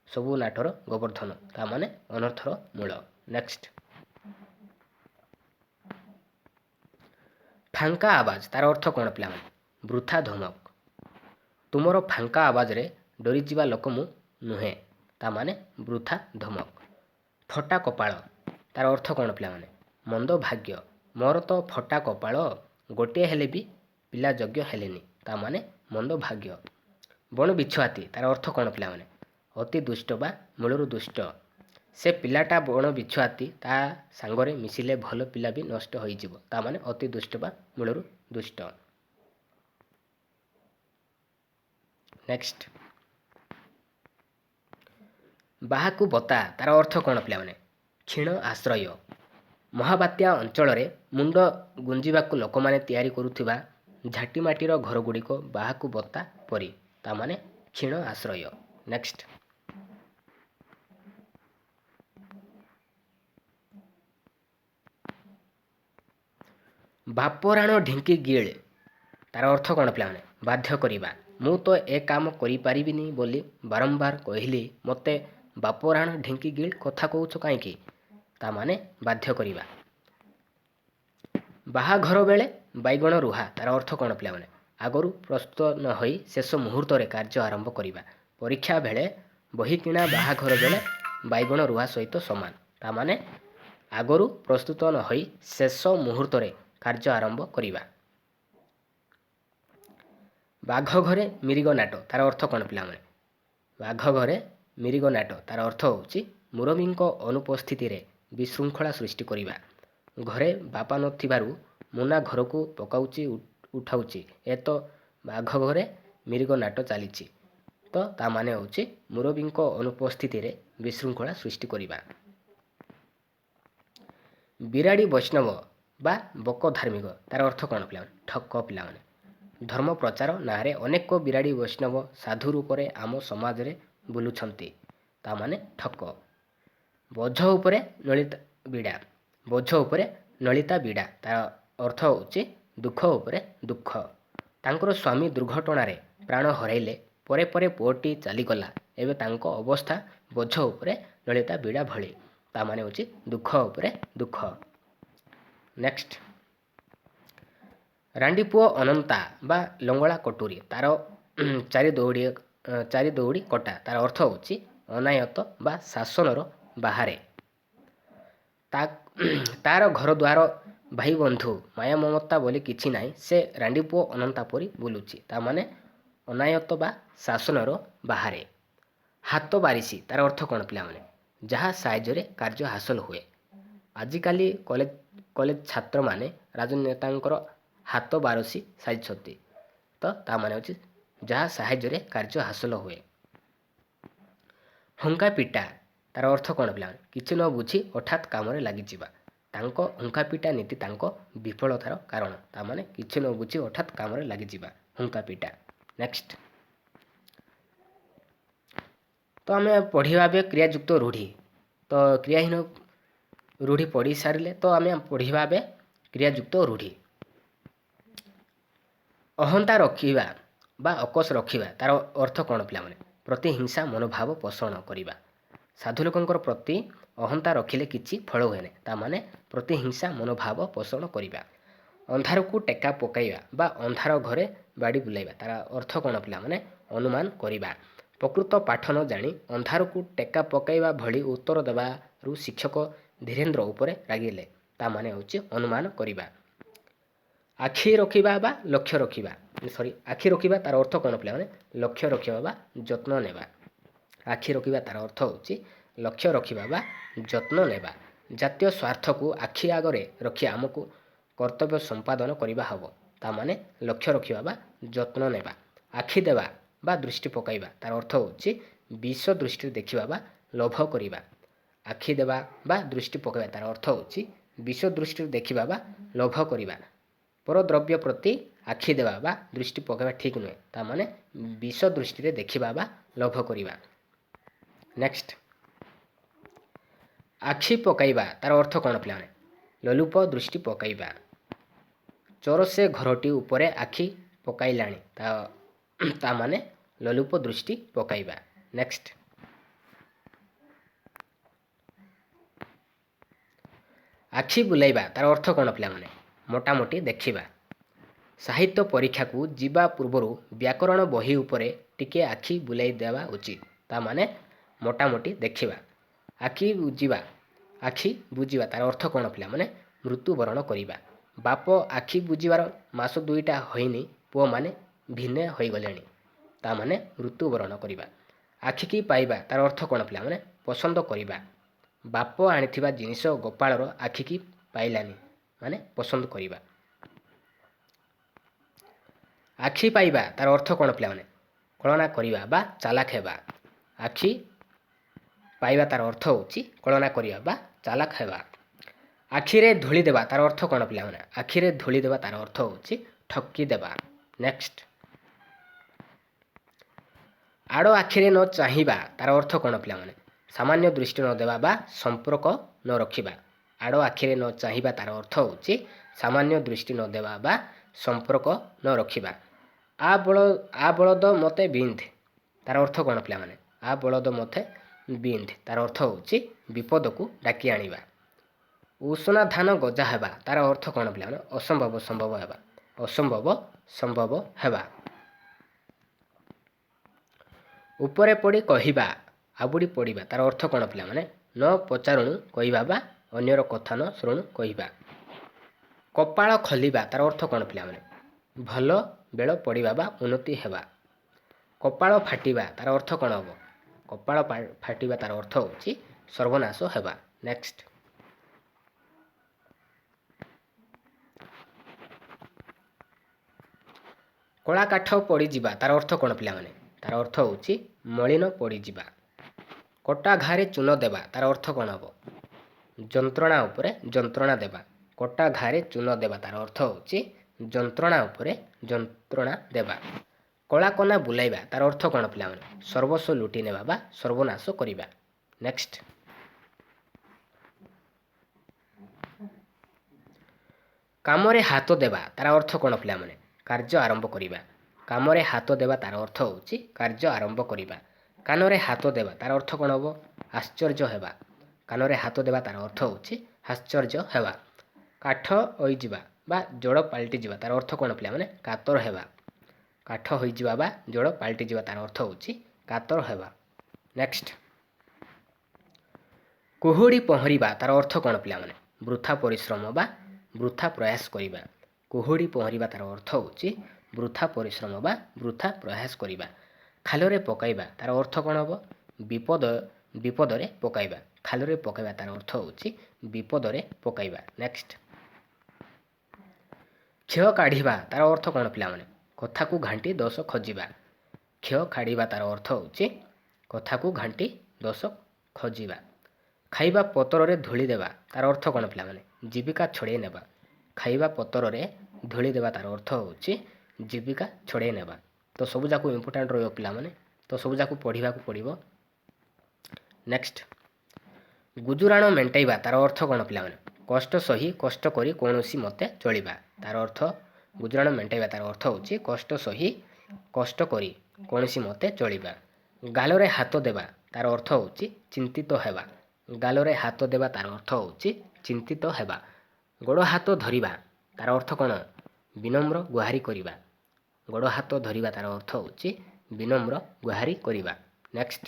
ସବୁ ନାଟର ଗୋବର୍ଦ୍ଧନ। ତାମାନେ ଅନର୍ଥର ମୂଳ। ନେକ୍ସଟ, ଫାଙ୍କା ଆବାଜ ତାର ଅର୍ଥ କ'ଣ ପିଲାମାନେ? ବୃଥା ଧମକ। ତୁମର ଫାଙ୍କା ଆବାଜରେ ଡରିଯିବା ଲୋକ ମୁଁ ନୁହେଁ। ତାମାନେ ବୃଥା ଧମକ। ଫଟା କପାଳ ତାର ଅର୍ଥ କ'ଣ ପିଲାମାନେ? ମନ୍ଦ ଭାଗ୍ୟ। ମୋର ତ ଫଟା କପାଳ, ଗୋଟିଏ ହେଲେ ବି ପିଲା ଯୋଗ୍ୟ ହେଲେନି। ତାମାନେ ମନ୍ଦ ଭାଗ୍ୟ। ବଣ ବିଛୁଆତି ତାର ଅର୍ଥ କ'ଣ ପିଲାମାନେ? ଅତି ଦୁଷ୍ଟ ବା ମୂଳରୁ ଦୁଷ୍ଟ। ସେ ପିଲାଟା ବଣ ବିଛୁଆତି, ତା ସାଙ୍ଗରେ ମିଶିଲେ ଭଲ ପିଲା ବି ନଷ୍ଟ ହୋଇଯିବ। ତାମାନେ ଅତି ଦୁଷ୍ଟ ବା ମୂଳରୁ ଦୁଷ୍ଟ। ନେକ୍ସଟ, ବାହାକୁ ବତା ତାର ଅର୍ଥ କ'ଣ ପିଲାମାନେ? କ୍ଷୀଣ ଆଶ୍ରୟ। ମହାବାତ୍ୟା ଅଞ୍ଚଳରେ ମୁଣ୍ଡ ଗୁଞ୍ଜିବାକୁ ଲୋକମାନେ ତିଆରି କରୁଥିବା ଝାଟିମାଟିର ଘରଗୁଡ଼ିକ ବାହାକୁ ବତା ପରି। ତାମାନେ କ୍ଷୀଣ ଆଶ୍ରୟ। ନେକ୍ସଟ, ବାପରାଣ ଢିଙ୍କି ଗିଳି ତାର ଅର୍ଥ କ'ଣ ପିଲାମାନେ? ବାଧ୍ୟ କରିବା। ମୁଁ ତ ଏ କାମ କରିପାରିବିନି ବୋଲି ବାରମ୍ବାର କହିଲି, ମୋତେ ବାପରାଣ ଢିଙ୍କି ଗିଳି କଥା କହୁଛ କାହିଁକି? ତା ମାନେ ବାଧ୍ୟ କରିବା। ବାହାଘର ବେଳେ ବାଇଗଣ ରୁହା ତାର ଅର୍ଥ କ'ଣ ପିଲାମାନେ? ଆଗରୁ ପ୍ରସ୍ତୁତ ନ ହୋଇ ଶେଷ ମୁହୂର୍ତ୍ତରେ କାର୍ଯ୍ୟ ଆରମ୍ଭ କରିବା। ପରୀକ୍ଷା ବେଳେ ବହି କିଣା ବାହାଘର ବେଳେ ବାଇଗଣ ରୁହା ସହିତ ସମାନ। ତା ମାନେ ଆଗରୁ ପ୍ରସ୍ତୁତ ନ ହୋଇ ଶେଷ ମୁହୂର୍ତ୍ତରେ କାର୍ଯ୍ୟ ଆରମ୍ଭ କରିବା। ବାଘ ଘରେ ମିରିଗ ନାଟ ତାର ଅର୍ଥ କ'ଣ ପିଲାମାନେ? ବାଘ ଘରେ ମିରିଗ ନାଟ ତାର ଅର୍ଥ ହେଉଛି ମୁରବୀଙ୍କ ଅନୁପସ୍ଥିତିରେ ବିଶୃଙ୍ଖଳା ସୃଷ୍ଟି କରିବା। ଘରେ ବାପା ନଥିବାରୁ ମୁନା ଘରକୁ ପକାଉଛି ଉଠାଉଛି, ଏ ତ ବାଘ ଘରେ ମିରିଗ ନାଟ ଚାଲିଛି। ତ ତା ମାନେ ହେଉଛି ମୁରବୀଙ୍କ ଅନୁପସ୍ଥିତିରେ ବିଶୃଙ୍ଖଳା ସୃଷ୍ଟି କରିବା। ବିରାଡ଼ି ବୈଷ୍ଣବ ବା ବକ ଧାର୍ମିକ ତାର ଅର୍ଥ କ'ଣ ପିଲାମାନେ? ଠକ ପିଲାମାନେ। ଧର୍ମ ପ୍ରଚାର ନାଁରେ ଅନେକ ବିରାଡ଼ି ବୈଷ୍ଣବ ସାଧୁ ରୂପରେ ଆମ ସମାଜରେ ବୁଲୁଛନ୍ତି। ତା ମାନେ ଠକ। ବୋଝ ଉପରେ ନଳିତା ବିଡ଼ା। ବୋଝ ଉପରେ ନଳିତା ବିଡ଼ା ତାର ଅର୍ଥ ହେଉଛି ଦୁଃଖ ଉପରେ ଦୁଃଖ। ତାଙ୍କର ସ୍ୱାମୀ ଦୁର୍ଘଟଣାରେ ପ୍ରାଣ ହରାଇଲେ, ପରେ ପରେ ପୁଅଟି ଚାଲିଗଲା। ଏବେ ତାଙ୍କ ଅବସ୍ଥା ବୋଝ ଉପରେ ନଳିତା ବିଡ଼ା ଭଳି। ତା ମାନେ ହେଉଛି ଦୁଃଖ ଉପରେ ଦୁଃଖ। ନେକ୍ସଟ, ରାଣ୍ଡି ପୁଅ ଅନନ୍ତା ବା ଲଙ୍ଗଳା କଟୁରୀ ତାର ଚାରି ଦୌଡ଼ି କଟା ତାର ଅର୍ଥ ହେଉଛି ଅନାୟତ୍ତ ବା ଶାସନର ବାହାରେ। ତାର ଘରଦ୍ୱାର ଭାଇ ବନ୍ଧୁ ମାୟା ମମତା ବୋଲି କିଛି ନାହିଁ, ସେ ରାଣ୍ଡି ପୁଅ ଅନନ୍ତା ପରି ବୁଲୁଛି। ତା ମାନେ ଅନାୟତ୍ତ ବା ଶାସନର ବାହାରେ। ହାତ ବାରିଶି ତାର ଅର୍ଥ କ'ଣ ପିଲାମାନେ? ଯାହା ସାହାଯ୍ୟରେ କାର୍ଯ୍ୟ ହାସଲ ହୁଏ। ଆଜିକାଲି କଲେଜ ଛାତ୍ରମାନେ ରାଜନେତାଙ୍କର ହାତ ବାରଶି ସାଜିଛନ୍ତି। ତ ତା ମାନେ ହେଉଛି ଯାହା ସାହାଯ୍ୟରେ କାର୍ଯ୍ୟ ହାସଲ ହୁଏ। ହୁଙ୍କା ପିଟା ତାର ଅର୍ଥ କ'ଣ ପିଲାମାନେ? କିଛି ନ ବୁଝି ହଠାତ୍ କାମରେ ଲାଗିଯିବା। ତାଙ୍କ ହୁଙ୍କା ପିଟା ନୀତି ତାଙ୍କ ବିଫଳତାର କାରଣ। ତା ମାନେ କିଛି ନ ବୁଝି ହଠାତ୍ କାମରେ ଲାଗିଯିବା, ହୁଙ୍କା ପିଟା। ନେକ୍ସଟ, ତ ଆମେ ପଢ଼ିବା ଏବେ କ୍ରିୟାଯୁକ୍ତ ରୂଢ଼ି। ତ କ୍ରିୟାହୀନ ରୂଢ଼ି ପଢ଼ି ସାରିଲେ ତ ଆମେ ପଢ଼ିବା ଏବେ କ୍ରିୟାଯୁକ୍ତ ରୂଢ଼ି। ଅହନ୍ତା ରଖିବା ବା ଅକଶ ରଖିବା ତାର ଅର୍ଥ କ'ଣ ପିଲାମାନେ? ପ୍ରତିହିଂସା ମନୋଭାବ ପୋଷଣ କରିବା। ସାଧୁ ଲୋକଙ୍କର ପ୍ରତି ଅହନ୍ତା ରଖିଲେ କିଛି ଫଳ ହୁଏ ନାହିଁ। ତା ମାନେ ପ୍ରତିହିଂସା ମନୋଭାବ ପୋଷଣ କରିବା। ଅନ୍ଧାରକୁ ଟେକା ପକାଇବା ବା ଅନ୍ଧାର ଘରେ ବାଡ଼ି ବୁଲାଇବା ତାର ଅର୍ଥ କ'ଣ ପିଲାମାନେ? ଅନୁମାନ କରିବା। ପ୍ରକୃତ ପାଠ ନ ଜାଣି ଅନ୍ଧାରକୁ ଟେକା ପକାଇବା ଭଳି ଉତ୍ତର ଦେବାରୁ ଶିକ୍ଷକ ଧୀରେନ୍ଦ୍ର ଉପରେ ରାଗିଲେ। ତା ମାନେ ହେଉଛି ଅନୁମାନ କରିବା। ଆଖି ରଖିବା ବା ଲକ୍ଷ୍ୟ ରଖିବା, ଆଖି ରଖିବା ତାର ଅର୍ଥ କ'ଣ ପିଲାମାନେ? ଲକ୍ଷ୍ୟ ରଖିବା ବା ଯତ୍ନ ନେବା। ଆଖି ରଖିବା ତାର ଅର୍ଥ ହେଉଛି ଲକ୍ଷ୍ୟ ରଖିବା ବା ଯତ୍ନ ନେବା। ଜାତୀୟ ସ୍ୱାର୍ଥକୁ ଆଖି ଆଗରେ ରଖି ଆମକୁ କର୍ତ୍ତବ୍ୟ ସମ୍ପାଦନ କରିବା ହେବ। ତା ମାନେ ଲକ୍ଷ୍ୟ ରଖିବା ବା ଯତ୍ନ ନେବା। ଆଖି ଦେବା ବା ଦୃଷ୍ଟି ପକାଇବା ତାର ଅର୍ଥ ହେଉଛି ବିଷ ଦୃଷ୍ଟିରେ ଦେଖିବା ବା ଲୋଭ କରିବା। ଆଖି ଦେବା ବା ଦୃଷ୍ଟି ପକାଇବା ତାର ଅର୍ଥ ହେଉଛି ବିଷ ଦୃଷ୍ଟିରେ ଦେଖିବା ବା ଲୋଭ କରିବା। ପରଦ୍ରବ୍ୟ ପ୍ରତି ଆଖି ଦେବା ବା ଦୃଷ୍ଟି ପକାଇବା ଠିକ୍ ନୁହେଁ। ତା ମାନେ ବିଷ ଦୃଷ୍ଟିରେ ଦେଖିବା ବା ଲୋଭ କରିବା। ନେକ୍ସଟ, ଆଖି ପକାଇବା ତାର ଅର୍ଥ କ'ଣ ପିଲାମାନେ? ଲୋଲୁପ ଦୃଷ୍ଟି ପକାଇବା। ଚୋର ସେ ଘରଟି ଉପରେ ଆଖି ପକାଇଲାଣି, ତା ମାନେ ଲୋଲୁପ ଦୃଷ୍ଟି ପକାଇବା। ନେକ୍ସଟ, ଆଖି ବୁଲାଇବା ତାର ଅର୍ଥ କ'ଣ ପିଲାମାନେ? ମୋଟାମୋଟି ଦେଖିବା। ସାହିତ୍ୟ ପରୀକ୍ଷାକୁ ଯିବା ପୂର୍ବରୁ ବ୍ୟାକରଣ ବହି ଉପରେ ଟିକେ ଆଖି ବୁଲାଇ ଦେବା ଉଚିତ। ତା ମାନେ ମୋଟାମୋଟି ଦେଖିବା। ଆଖି ବୁଜିବା ତାର ଅର୍ଥ କ'ଣ ପିଲାମାନେ? ମୃତ୍ୟୁବରଣ କରିବା। ବାପ ଆଖି ବୁଜିବାର ମାସ ଦୁଇଟା ହୋଇନି ପୁଅମାନେ ଭିନେ ହୋଇଗଲେଣି। ତା ମାନେ ମୃତ୍ୟୁବରଣ କରିବା। ଆଖିକି ପାଇବା ତାର ଅର୍ଥ କ'ଣ ପିଲାମାନେ? ପସନ୍ଦ କରିବା। ବାପ ଆଣିଥିବା ଜିନିଷ ଗୋପାଳର ଆଖିକି ପାଇଲାନି, ମାନେ ପସନ୍ଦ କରିବା। ଆଖି ପାଇବା ତାର ଅର୍ଥ କ'ଣ ପିଲାମାନେ? କଳନା କରିବା ବା ଚାଲାକ ହେବା। ଆଖି ପାଇବା ତାର ଅର୍ଥ ହେଉଛି କଳନା କରିବା ବା ଚାଲାକ ହେବା। ଆଖିରେ ଧୂଳି ଦେବା ତାର ଅର୍ଥ କ'ଣ ପିଲାମାନେ? ଆଖିରେ ଧୂଳି ଦେବା ତାର ଅର୍ଥ ହେଉଛି ଠକି ଦେବା। ନେକ୍ସଟ, ଆଡ଼ ଆଖିରେ ନ ଚାହିଁବା ତାର ଅର୍ଥ କ'ଣ ପିଲାମାନେ? ସାମାନ୍ୟ ଦୃଷ୍ଟି ନ ଦେବା ବା ସମ୍ପର୍କ ନ ରଖିବା। ଆଡ଼ ଆଖିରେ ନ ଚାହିଁବା ତାର ଅର୍ଥ ହେଉଛି ସାମାନ୍ୟ ଦୃଷ୍ଟି ନ ଦେବା ବା ସମ୍ପର୍କ ନ ରଖିବା। ଆ ବଳଦ ମୋତେ ବିନ୍ଧ ତାର ଅର୍ଥ କ'ଣ ପିଲାମାନେ? ଆ ବଳଦ ମୋତେ ବିନ୍ଧ ତାର ଅର୍ଥ ହେଉଛି ବିପଦକୁ ଡାକି ଆଣିବା। ଉଷୁନା ଧାନ ଗଜା ହେବା ତାର ଅର୍ଥ କ'ଣ ପିଲାମାନେ? ଅସମ୍ଭବ ସମ୍ଭବ ହେବା। ଅସମ୍ଭବ ସମ୍ଭବ ହେବା। ଉପରେ ପଡ଼ି କହିବା ଆବୁଡ଼ି ପଡ଼ିବା ତାର ଅର୍ଥ କ'ଣ ପିଲାମାନେ? ନ ପଚାରୁଣୁ କହିବା ବା ଅନ୍ୟର କଥା ନ ଶୁଣୁ କହିବା। କପାଳ ଖୋଲିବା ତାର ଅର୍ଥ କ'ଣ ପିଲାମାନେ? ଭଲ ବେଳ ପଡ଼ିବା ବା ଉନ୍ନତି ହେବା। କପାଳ ଫାଟିବା ତାର ଅର୍ଥ କ'ଣ ହେବ? କପାଳ ଫାଟିବା ତାର ଅର୍ଥ ହେଉଛି ସର୍ବନାଶ ହେବା। ନେକ୍ସଟ, କଳା କାଠ ପଡ଼ିଯିବା ତାର ଅର୍ଥ କ'ଣ ପିଲାମାନେ? ତାର ଅର୍ଥ ହେଉଛି ମଳିନ ପଡ଼ିଯିବା। କଟା ଘାରେ ଚୂନ ଦେବା ତାର ଅର୍ଥ କ'ଣ ହେବ? ଯନ୍ତ୍ରଣା ଉପରେ ଯନ୍ତ୍ରଣା ଦେବା। କଟା ଘାରେ ଚୂନ ଦେବା ତାର ଅର୍ଥ ହେଉଛି ଯନ୍ତ୍ରଣା ଉପରେ ଯନ୍ତ୍ରଣା ଦେବା। କଳା କନା ବୁଲାଇବା ତାର ଅର୍ଥ କ'ଣ ପିଲାମାନେ? ସର୍ବସ୍ୱ ଲୁଟି ନେବା ବା ସର୍ବନାଶ କରିବା। ନେକ୍ସଟ, କାମରେ ହାତ ଦେବା ତାର ଅର୍ଥ କ'ଣ ପିଲାମାନେ? କାର୍ଯ୍ୟ ଆରମ୍ଭ କରିବା। କାମରେ ହାତ ଦେବା ତାର ଅର୍ଥ ହେଉଛି କାର୍ଯ୍ୟ ଆରମ୍ଭ କରିବା। କାନରେ ହାତ ଦେବା ତାର ଅର୍ଥ କ'ଣ ହେବ? ଆଶ୍ଚର୍ଯ୍ୟ ହେବା। କାନରେ ହାତ ଦେବା ତାର ଅର୍ଥ ହେଉଛି ଆଶ୍ଚର୍ଯ୍ୟ ହେବା। କାଠ ହୋଇଯିବା ବା ଜଡ଼ ପାଲଟିଯିବା ତାର ଅର୍ଥ କ'ଣ ପିଲାମାନେ? କାତର ହେବା। କାଠ ହୋଇଯିବା ବା ଜଡ଼ ପାଲଟିଯିବା ତାର ଅର୍ଥ ହେଉଛି କାତର ହେବା। ନେକ୍ସଟ, କୁହୁଡ଼ି ପହଁରିବା ତାର ଅର୍ଥ କ'ଣ ପିଲାମାନେ? ବୃଥା ପରିଶ୍ରମ ବା ବୃଥା ପ୍ରୟାସ କରିବା। କୁହୁଡ଼ି ପହଁରିବା ତାର ଅର୍ଥ ହେଉଛି ବୃଥା ପରିଶ୍ରମ ବା ବୃଥା ପ୍ରୟାସ କରିବା। ଖାଲରେ ପକାଇବା ତାର ଅର୍ଥ କ'ଣ ହେବ? ବିପଦରେ ପକାଇବା। ଖାଲରେ ପକାଇବା ତାର ଅର୍ଥ ହେଉଛି ବିପଦରେ ପକାଇବା। ନେକ୍ସଟ, କ୍ଷୟ କାଢ଼ିବା ତାର ଅର୍ଥ କ'ଣ ପିଲାମାନେ? କଥାକୁ ଘାଣ୍ଟି ଦୋଷ ଖୋଜିବା। କ୍ଷୟ କାଢ଼ିବା ତାର ଅର୍ଥ ହେଉଛି କଥାକୁ ଘାଣ୍ଟି ଦୋଷ ଖୋଜିବା। ଖାଇବା ପତରରେ ଧୂଳି ଦେବା ତାର ଅର୍ଥ କ'ଣ ପିଲାମାନେ? ଜୀବିକା ଛଡ଼େଇ ନେବା। ଖାଇବା ପତରରେ ଧୂଳି ଦେବା ତାର ଅର୍ଥ ହେଉଛି ଜୀବିକା ଛଡ଼େଇ ନେବା। ତ ସବୁଯାକୁ ଇମ୍ପୋର୍ଟାଣ୍ଟ ରହିବ ପିଲାମାନେ, ତ ସବୁଯାକୁ ପଢ଼ିବାକୁ ପଡ଼ିବ। ନେକ୍ସଟ, ଗୁଜୁରାଣ ମେଣ୍ଟାଇବା ତାର ଅର୍ଥ କ'ଣ ପିଲାମାନେ? କଷ୍ଟ ସହି କଷ୍ଟ କରି କୌଣସି ମତେ ଚଳିବା। ତାର ଅର୍ଥ ଗୁଜୁରାଣ ମେଣ୍ଟାଇବା ତାର ଅର୍ଥ ହେଉଛି କଷ୍ଟ ସହି କଷ୍ଟ କରି କୌଣସି ମତେ ଚଳିବା। ଗାଲରେ ହାତ ଦେବା ତାର ଅର୍ଥ ହେଉଛି ଚିନ୍ତିତ ହେବା। ଗାଲରେ ହାତ ଦେବା ତାର ଅର୍ଥ ହେଉଛି ଚିନ୍ତିତ ହେବା। ଗୋଡ଼ ହାତ ଧରିବା ତାର ଅର୍ଥ କ'ଣ? ବିନମ୍ର ଗୁହାରି କରିବା। ଗୋଡ଼ ହାତ ଧରିବା ତାର ଅର୍ଥ ହେଉଛି ବିନମ୍ର ଗୁହାରି କରିବା। ନେକ୍ସଟ,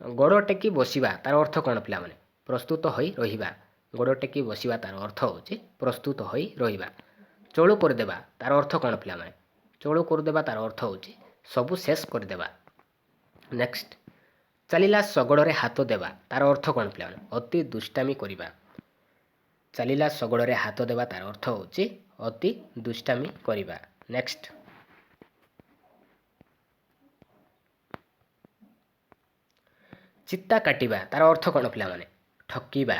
ଗୋଡ଼ ଟେକି ବସିବା ତାର ଅର୍ଥ କ'ଣ ପିଲାମାନେ? ପ୍ରସ୍ତୁତ ହୋଇ ରହିବା। ଗୋଡ଼ ଟେକି ବସିବା ତାର ଅର୍ଥ ହେଉଛି ପ୍ରସ୍ତୁତ ହୋଇ ରହିବା। ଚଳୁ କରିଦେବା ତାର ଅର୍ଥ କ'ଣ ପିଲାମାନେ? ଚଳୁ କରିଦେବା ତାର ଅର୍ଥ ହେଉଛି ସବୁ ଶେଷ କରିଦେବା। ନେକ୍ସଟ, ଚାଲିଲା ଶଗଡ଼ରେ ହାତ ଦେବା ତାର ଅର୍ଥ କ'ଣ ପିଲାମାନେ? ଅତି ଦୁଷ୍ଟାମି କରିବା। ଚାଲିଲା ଶଗଡ଼ରେ ହାତ ଦେବା ତାର ଅର୍ଥ ହେଉଛି ଅତି ଦୁଷ୍ଟାମି କରିବା। ନେକ୍ସଟ, ଚିତା କାଟିବା ତାର ଅର୍ଥ କ'ଣ ପିଲାମାନେ? ଠକିବା।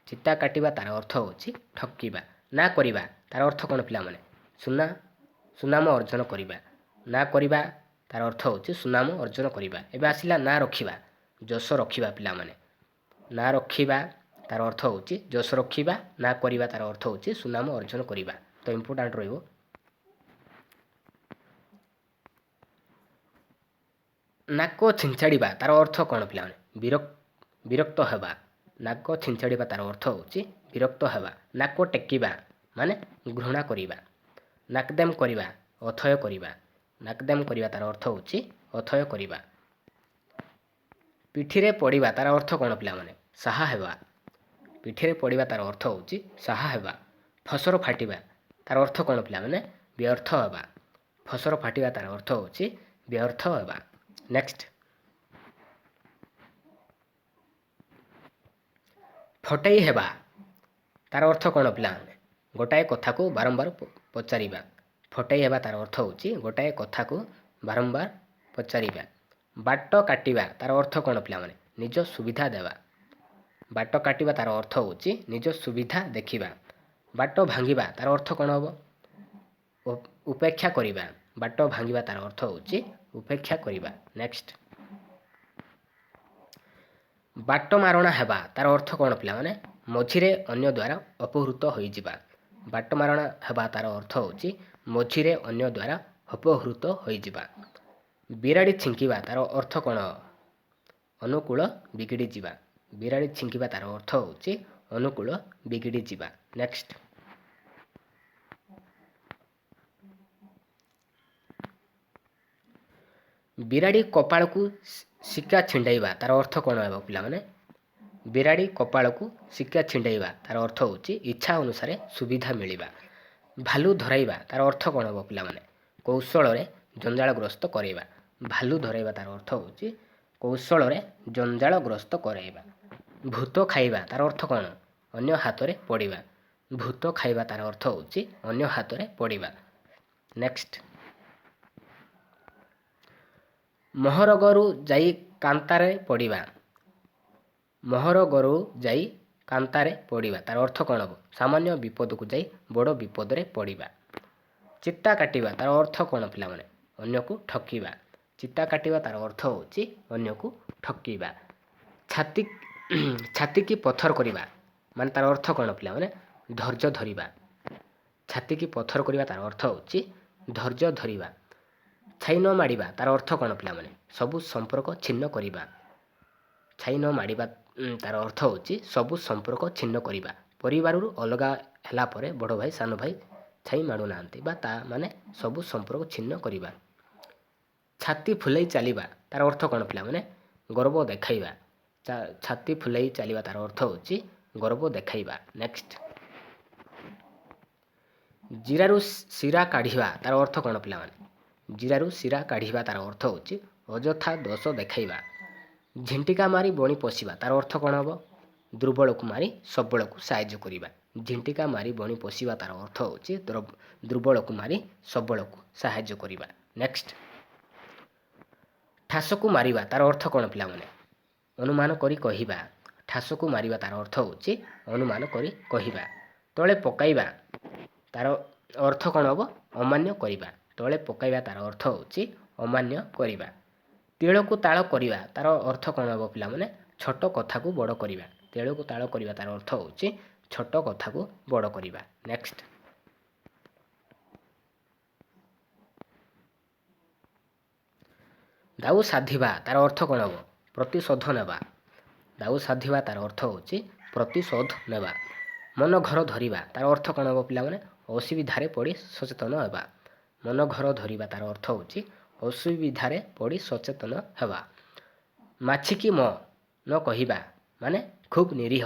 ଚିତା କାଟିବା ତାର ଅର୍ଥ ହେଉଛି ଠକିବା। ନା କରିବା ତାର ଅର୍ଥ କ'ଣ ପିଲାମାନେ? ସୁନାମ ଅର୍ଜନ କରିବା। ନା କରିବା ତାର ଅର୍ଥ ହେଉଛି ସୁନାମ ଅର୍ଜନ କରିବା। ଏବେ ଆସିଲା ନା ରଖିବା, ଯଶ ରଖିବା ପିଲାମାନେ। ନା ରଖିବା ତାର ଅର୍ଥ ହେଉଛି ଯଶ ରଖିବା। ନା କରିବା ତାର ଅର୍ଥ ହେଉଛି ସୁନାମ ଅର୍ଜନ କରିବା। ତ ଇମ୍ପୋର୍ଟାଣ୍ଟ ରହିବ। ନାକ ଛିଞ୍ଚାଡ଼ିବା ତାର ଅର୍ଥ କ'ଣ ପିଲାମାନେ? ବିରକ୍ତ ହେବା। ନାକ ଛିଞ୍ଚାଡ଼ିବା ତାର ଅର୍ଥ ହେଉଛି ବିରକ୍ତ ହେବା। ନାକ ଟେକିବା ମାନେ ଘୃଣା କରିବା। ନାକଦେମ କରିବା ଅଥୟ କରିବା। ନାକଦେମ କରିବା ତାର ଅର୍ଥ ହେଉଛି ଅଥୟ କରିବା। ପିଠିରେ ପଡ଼ିବା ତାର ଅର୍ଥ କ'ଣ ପିଲାମାନେ? ସାହା ହେବା। ପିଠିରେ ପଡ଼ିବା ତାର ଅର୍ଥ ହେଉଛି ସାହା ହେବା। ଫସର ଫାଟିବା ତାର ଅର୍ଥ କ'ଣ ପିଲାମାନେ? ବ୍ୟର୍ଥ ହେବା। ଫସର ଫାଟିବା ତାର ଅର୍ଥ ହେଉଛି ବ୍ୟର୍ଥ ହେବା। ନେକ୍ସଟ, ଫଟେଇ ହେବା ତାର ଅର୍ଥ କ'ଣ ପିଲାମାନେ? ଗୋଟାଏ କଥାକୁ ବାରମ୍ବାର ପଚାରିବା। ଫଟେଇ ହେବା ତାର ଅର୍ଥ ହେଉଛି ଗୋଟାଏ କଥାକୁ ବାରମ୍ବାର ପଚାରିବା। ବାଟ କାଟିବା ତାର ଅର୍ଥ କ'ଣ ପିଲାମାନେ? ନିଜ ସୁବିଧା ଦେବା। ବାଟ କାଟିବା ତାର ଅର୍ଥ ହେଉଛି ନିଜ ସୁବିଧା ଦେଖିବା। ବାଟ ଭାଙ୍ଗିବା ତାର ଅର୍ଥ କ'ଣ ହେବ? ଉପେକ୍ଷା କରିବା। ବାଟ ଭାଙ୍ଗିବା ତାର ଅର୍ଥ ହେଉଛି ଉପେକ୍ଷା କରିବା। ନେକ୍ସଟ, ବାଟ ମାରଣା ହେବା ତାର ଅର୍ଥ କ'ଣ ପିଲାମାନେ? ମଝିରେ ଅନ୍ୟ ଦ୍ୱାରା ଅପହୃତ ହୋଇଯିବା। ବାଟ ମାରଣା ହେବା ତାର ଅର୍ଥ ହେଉଛି ମଝିରେ ଅନ୍ୟ ଦ୍ୱାରା ଅପହୃତ ହୋଇଯିବା। ବିରାଡ଼ି ଛିଙ୍କିବା ତାର ଅର୍ଥ କ'ଣ? ଅନୁକୂଳ ବିଗିଡ଼ି ଯିବା। ବିରାଡ଼ି ଛିଙ୍କିବା ତାର ଅର୍ଥ ହେଉଛି ଅନୁକୂଳ ବିଗିଡ଼ି ଯିବା। ନେକ୍ସଟ, ବିରାଡ଼ି କପାଳକୁ ଶିକା ଛିଣ୍ଡାଇବା ତାର ଅର୍ଥ କ'ଣ ହେବ ପିଲାମାନେ? ବିରାଡ଼ି କପାଳକୁ ଶିକା ଛିଣ୍ଡାଇବା ତାର ଅର୍ଥ ହେଉଛି ଇଚ୍ଛା ଅନୁସାରେ ସୁବିଧା ମିଳିବା। ଭାଲୁ ଧରାଇବା ତାର ଅର୍ଥ କ'ଣ ହେବ ପିଲାମାନେ? କୌଶଳରେ ଜଞ୍ଜାଳଗ୍ରସ୍ତ କରାଇବା। ଭାଲୁ ଧରାଇବା ତାର ଅର୍ଥ ହେଉଛି କୌଶଳରେ ଜଞ୍ଜାଳଗ୍ରସ୍ତ କରାଇବା। ଭୂତ ଖାଇବା ତାର ଅର୍ଥ କ'ଣ? ଅନ୍ୟ ହାତରେ ପଡ଼ିବା। ଭୂତ ଖାଇବା ତାର ଅର୍ଥ ହେଉଛି ଅନ୍ୟ ହାତରେ ପଡ଼ିବା। ନେକ୍ସଟ, ମହରଗରୁ ଯାଇ କାନ୍ତାରେ ପଡ଼ିବା। ମହରଗରୁ ଯାଇ କାନ୍ତାରେ ପଡ଼ିବା ତାର ଅର୍ଥ କ'ଣ ହେବ? ସାମାନ୍ୟ ବିପଦକୁ ଯାଇ ବଡ଼ ବିପଦରେ ପଡ଼ିବା। ଚିତା କାଟିବା ତାର ଅର୍ଥ କ'ଣ ପିଲାମାନେ? ଅନ୍ୟକୁ ଠକିବା। ଚିତା କାଟିବା ତାର ଅର୍ଥ ହେଉଛି ଅନ୍ୟକୁ ଠକିବା। ଛାତିକି ପଥର କରିବା ମାନେ ତାର ଅର୍ଥ କ'ଣ ପିଲାମାନେ? ଧୈର୍ଯ୍ୟ ଧରିବା। ଛାତିକି ପଥର କରିବା ତାର ଅର୍ଥ ହେଉଛି ଧୈର୍ଯ୍ୟ ଧରିବା। ଛାଇ ନ ମାଡ଼ିବା ତାର ଅର୍ଥ କ'ଣ ପିଲାମାନେ? ସବୁ ସମ୍ପର୍କ ଛିନ୍ନ କରିବା। ଛାଇ ନ ମାଡ଼ିବା ତାର ଅର୍ଥ ହେଉଛି ସବୁ ସମ୍ପର୍କ ଛିନ୍ନ କରିବା। ପରିବାରରୁ ଅଲଗା ହେଲା ପରେ ବଡ଼ ଭାଇ ସାନ ଭାଇ ଛାଇ ମାଡ଼ୁନାହାନ୍ତି ବା ତା ମାନେ ସବୁ ସମ୍ପର୍କ ଛିନ୍ନ କରିବା। ଛାତି ଫୁଲେଇ ଚାଲିବା ତାର ଅର୍ଥ କ'ଣ ପିଲାମାନେ? ଗର୍ବ ଦେଖାଇବା। ଛାତି ଫୁଲେଇ ଚାଲିବା ତାର ଅର୍ଥ ହେଉଛି ଗର୍ବ ଦେଖାଇବା। ନେକ୍ସଟ, ଜିରାରୁ ଶିରା କାଢ଼ିବା ତାର ଅର୍ଥ କ'ଣ ପିଲାମାନେ? ଜିରାରୁ ଶିରା କାଢ଼ିବା ତାର ଅର୍ଥ ହେଉଛି ଅଯଥା ଦୋଷ ଦେଖାଇବା। ଝିଣ୍ଟିକା ମାରି ବଣି ପୋଷିବା ତାର ଅର୍ଥ କ'ଣ ହେବ? ଦୁର୍ବଳକୁ ମାରି ସବଳକୁ ସାହାଯ୍ୟ କରିବା। ଝିଣ୍ଟିକା ମାରି ବଣି ପୋଷିବା ତାର ଅର୍ଥ ହେଉଛି ଦୁର୍ବଳକୁ ମାରି ସବଳକୁ ସାହାଯ୍ୟ କରିବା। ନେକ୍ସଟ, ଠାସକୁ ମାରିବା ତାର ଅର୍ଥ କ'ଣ ପିଲାମାନେ? ଅନୁମାନ କରି କହିବା। ଠାସକୁ ମାରିବା ତାର ଅର୍ଥ ହେଉଛି ଅନୁମାନ କରି କହିବା। ତଳେ ପକାଇବା ତାର ଅର୍ଥ କ'ଣ ହେବ? ଅମାନ୍ୟ କରିବା। ତଳେ ପକାଇବା ତାର ଅର୍ଥ ହେଉଛି ଅମାନ୍ୟ କରିବା। ତିଳକୁ ତାଳ କରିବା ତାର ଅର୍ଥ କ'ଣ ହେବ ପିଲାମାନେ? ଛୋଟ କଥାକୁ ବଡ଼ କରିବା। ତିଳକୁ ତାଳ କରିବା ତାର ଅର୍ଥ ହେଉଛି ଛୋଟ କଥାକୁ ବଡ଼ କରିବା। ନେକ୍ସଟ, ଦାଉ ସାଧିବା ତାର ଅର୍ଥ କ'ଣ ହେବ? ପ୍ରତିଶୋଧ ନେବା। ଦାଉ ସାଧିବା ତାର ଅର୍ଥ ହେଉଛି ପ୍ରତିଶୋଧ ନେବା। ମନ ଘର ଧରିବା ତାର ଅର୍ଥ କ'ଣ ହେବ ପିଲାମାନେ? ଅସୁବିଧାରେ ପଡ଼ି ସଚେତନ ହେବା। ମନ ଘର ଧରିବା ତାର ଅର୍ଥ ହେଉଛି ଅସୁବିଧାରେ ପଡ଼ି ସଚେତନ ହେବା। ମାଛିକି ମ ନ କହିବା ମାନେ ଖୁବ୍ ନିରୀହ।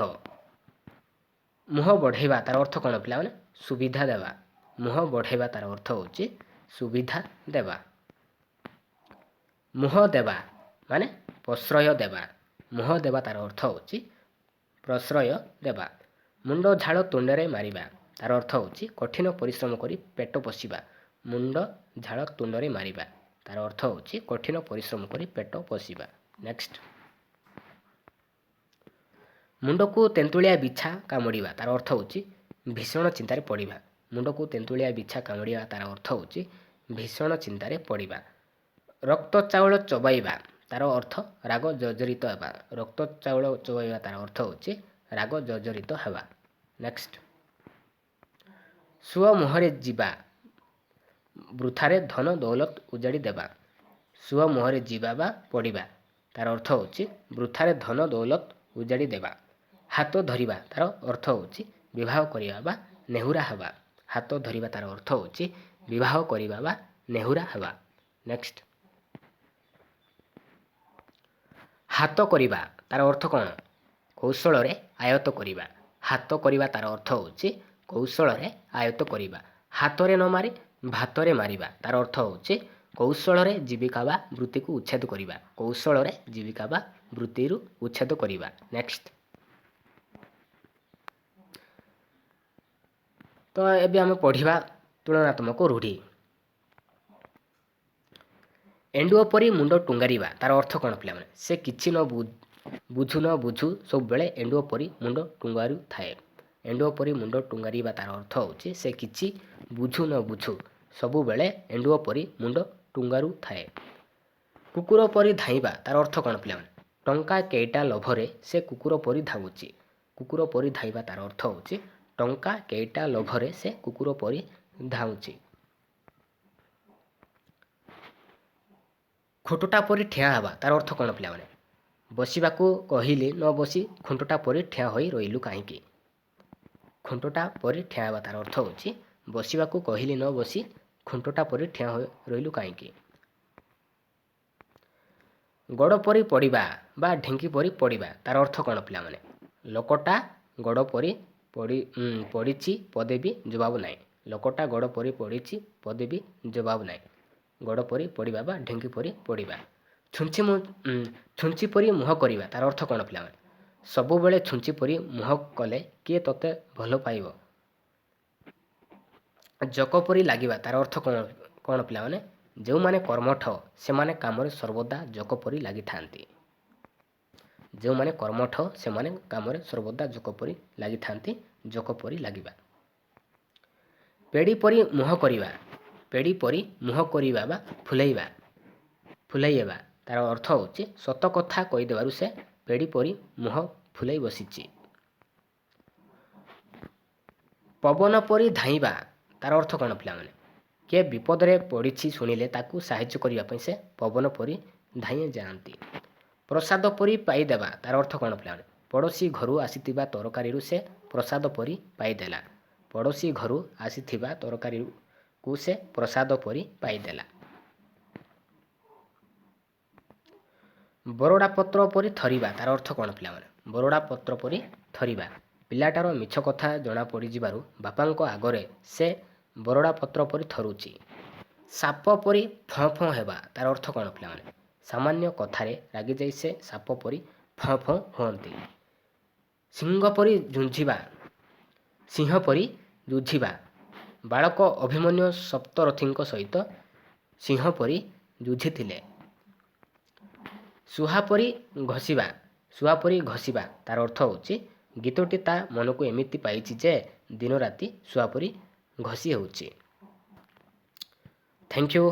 ମୁହଁ ବଢ଼େଇବା ତାର ଅର୍ଥ କ'ଣ ପିଲାମାନେ? ସୁବିଧା ଦେବା। ମୁହଁ ବଢ଼େଇବା ତାର ଅର୍ଥ ହେଉଛି ସୁବିଧା ଦେବା। ମୁହଁ ଦେବା ମାନେ ପ୍ରଶ୍ରୟ ଦେବା। ମୁହଁ ଦେବା ତାର ଅର୍ଥ ହେଉଛି ପ୍ରଶ୍ରୟ ଦେବା। ମୁଣ୍ଡ ଝାଳ ତୁଣ୍ଡରେ ମାରିବା ତାର ଅର୍ଥ ହେଉଛି କଠିନ ପରିଶ୍ରମ କରି ପେଟ ପୋଷିବା। ମୁଣ୍ଡ ଝାଳ ତୁଣ୍ଡରେ ମାରିବା ତାର ଅର୍ଥ ହେଉଛି କଠିନ ପରିଶ୍ରମ କରି ପେଟ ପୋଷିବା। ନେକ୍ସଟ, ମୁଣ୍ଡକୁ ତେନ୍ତୁଳିଆ ବିଛା କାମୁଡ଼ିବା ତାର ଅର୍ଥ ହେଉଛି ଭୀଷଣ ଚିନ୍ତାରେ ପଡ଼ିବା। ମୁଣ୍ଡକୁ ତେନ୍ତୁଳିଆ ବିଛା କାମୁଡ଼ିବା ତାର ଅର୍ଥ ହେଉଛି ଭୀଷଣ ଚିନ୍ତାରେ ପଡ଼ିବା। ରକ୍ତ ଚାଉଳ ଚୋବାଇବା ତାର ଅର୍ଥ ରାଗ ଜର୍ଜରିତ ହେବା। ରକ୍ତ ଚାଉଳ ଚୋବାଇବା ତାର ଅର୍ଥ ହେଉଛି ରାଗ ଜର୍ଜରିତ ହେବା। ନେକ୍ସଟ, ସୁଅ ମୁହଁରେ ଯିବା ବୃଥାରେ ଧନ ଦୌଲତ ଉଜାଡ଼ି ଦେବା। ସୁଅ ମୁହଁରେ ଯିବା ବା ପଡ଼ିବା ତାର ଅର୍ଥ ହେଉଛି ବୃଥାରେ ଧନ ଦୌଲତ ଉଜାଡ଼ି ଦେବା। ହାତ ଧରିବା ତାର ଅର୍ଥ ହେଉଛି ବିବାହ କରିବା ବା ନେହୁରା ହେବା। ହାତ ଧରିବା ତାର ଅର୍ଥ ହେଉଛି ବିବାହ କରିବା ବା ନେହୁରା ହେବା। ନେକ୍ସଟ, ହାତ କରିବା ତାର ଅର୍ଥ କ'ଣ? କୌଶଳରେ ଆୟତ୍ତ କରିବା। ହାତ କରିବା ତାର ଅର୍ଥ ହେଉଛି କୌଶଳରେ ଆୟତ୍ତ କରିବା। ହାତରେ ନ ମାରି ଭାତରେ ମାରିବା ତାର ଅର୍ଥ ହେଉଛି କୌଶଳରେ ଜୀବିକା ବା ବୃତ୍ତିକୁ ଉଚ୍ଛେଦ କରିବା। କୌଶଳରେ ଜୀବିକା ବା ବୃତ୍ତିରୁ ଉଚ୍ଛେଦ କରିବା। ନେକ୍ସଟ, ତ ଏବେ ଆମେ ପଢ଼ିବା ତୁଳନାତ୍ମକ ରୂଢ଼ି। ଏଣ୍ଡୁଅ ପରି ମୁଣ୍ଡ ଟୁଙ୍ଗାରିବା ତାର ଅର୍ଥ କ'ଣ ପିଲାମାନେ? ସେ କିଛି ବୁଝୁ ନ ବୁଝୁ ସବୁବେଳେ ଏଣ୍ଡୁଅ ପରି ମୁଣ୍ଡ ଟୁଙ୍ଗାରୁଥାଏ। ଏଣ୍ଡୁଅ ପରି ମୁଣ୍ଡ ଟୁଙ୍ଗାରିବା ତାର ଅର୍ଥ ହେଉଛି ସେ କିଛି ବୁଝୁ ନ ବୁଝୁ ସବୁବେଳେ ଏଣ୍ଡୁଅ ପରି ମୁଣ୍ଡ ଟୁଙ୍ଗାରୁଥାଏ। କୁକୁର ପରି ଧାଇଁବା ତାର ଅର୍ଥ କ'ଣ ପିଲାମାନେ? ଟଙ୍କା କେଇଟା ଲୋଭରେ ସେ କୁକୁର ପରି ଧାଉଁଛି। କୁକୁର ପରି ଧାଇଁବା ତାର ଅର୍ଥ ହେଉଛି ଟଙ୍କା କେଇଟା ଲୋଭରେ ସେ କୁକୁର ପରି ଧାଉଁଛି। ଖଟୋଟା ପରି ଠିଆ ହେବା ତାର ଅର୍ଥ କ'ଣ ପିଲାମାନେ? ବସିବାକୁ କହିଲି ନ ବସି ଖୁଣ୍ଟଟା ପରି ଠିଆ ହୋଇ ରହିଲୁ କାହିଁକି? ଖୁଣ୍ଟଟା ପରି ଠିଆ ହେବା ତାର ଅର୍ଥ ହେଉଛି ବସିବାକୁ କହିଲି ନ ବସି ଖୁଣ୍ଟଟା ପରି ଠିଆ ହୋଇ ରହିଲୁ କାହିଁକି? ଗୋଡ଼ ପରି ପଡ଼ିବା ବା ଢିଙ୍କି ପରି ପଡ଼ିବା ତାର ଅର୍ଥ କ'ଣ ପିଲାମାନେ? ଲୋକଟା ଗୋଡ଼ ପରି ପଡ଼ିଛି ପଦେ ବି ଜବାବ ନାହିଁ। ଲୋକଟା ଗୋଡ଼ ପରି ପଡ଼ିଛି ପଦେ ବି ଜବାବ ନାହିଁ। ଗୋଡ଼ ପରି ପଡ଼ିବା ବା ଢିଙ୍କି ପରି ପଡ଼ିବା। ଛୁଞ୍ଚି ପରି ମୁହଁ କରିବା ତାର ଅର୍ଥ କ'ଣ ପିଲାମାନେ? ସବୁବେଳେ ଛୁଞ୍ଚି ପରି ମୁହଁ କଲେ କିଏ ତୋତେ ଭଲ ପାଇବ? ଜକ ପରି ଲାଗିବା ତାର ଅର୍ଥ କ'ଣ ପିଲାମାନେ? ଯେଉଁମାନେ କର୍ମଠ ସେମାନେ କାମରେ ସର୍ବଦା ଜକ ପରି ଲାଗିଥାନ୍ତି। ଯେଉଁମାନେ କର୍ମଠ ସେମାନେ କାମରେ ସର୍ବଦା ଜକ ପରି ଲାଗିଥାନ୍ତି। ଜକ ପରି ଲାଗିବା। ପେଡ଼ି ପରି ମୁହଁ କରିବା। ପେଡ଼ି ପରି ମୁହଁ କରିବା ବା ଫୁଲେଇବା ତାର ଅର୍ଥ ହେଉଛି ସତ କଥା କହିଦେବାରୁ ସେ ପେଡ଼ି ପରି ମୁହଁ ଫୁଲେଇ ବସିଛି। ପବନ ପରି ଧାଇଁବା ତାର ଅର୍ଥ କ'ଣ ପିଲାମାନେ? କିଏ ବିପଦରେ ପଡ଼ିଛି ଶୁଣିଲେ ତାକୁ ସାହାଯ୍ୟ କରିବା ପାଇଁ ସେ ପବନ ପରି ଧାଇଁ ଯାଆନ୍ତି। ପ୍ରସାଦ ପରି ପାଇଦେବା ତାର ଅର୍ଥ କ'ଣ ପିଲାମାନେ? ପଡ଼ୋଶୀ ଘରୁ ଆସିଥିବା ତରକାରୀରୁ ସେ ପ୍ରସାଦ ପରି ପାଇଦେଲା। ପଡ଼ୋଶୀ ଘରୁ ଆସିଥିବା ତରକାରୀକୁ ସେ ପ୍ରସାଦ ପରି ପାଇଦେଲା। ବରଡ଼ା ପତ୍ର ପରି ଥରିବା ତାର ଅର୍ଥ କ'ଣ ପିଲାମାନେ? ବରଡ଼ା ପତ୍ର ପରି ଥରିବା। ପିଲାଟାର ମିଛ କଥା ଜଣା ପଡ଼ିଯିବାରୁ ବାପାଙ୍କ ଆଗରେ ସେ ବରଡ଼ା ପତ୍ର ପରି ଥରୁଛି। ସାପ ପରି ଫଁ ଫଁ ହେବା ତାର ଅର୍ଥ କ'ଣ ପିଲାମାନେ? ସାମାନ୍ୟ କଥାରେ ରାଗିଯାଇ ସେ ସାପ ପରି ଫଁ ଫଁ ହୁଅନ୍ତି। ସିଂହ ପରି ଯୁଝିବା। ବାଳକ ଅଭିମନ୍ୟୁ ସପ୍ତରଥୀଙ୍କ ସହିତ ସିଂହ ପରି ଯୁଝିଥିଲେ। ସୁହା ପରି ଘଷିବା ତାର ଅର୍ଥ ହେଉଛି ଗୀତଟି ତା ମନକୁ ଏମିତି ପାଇଛି ଯେ ଦିନ ରାତି ସୁହା ପରି ଘଷି ହେଉଛି। Thank you.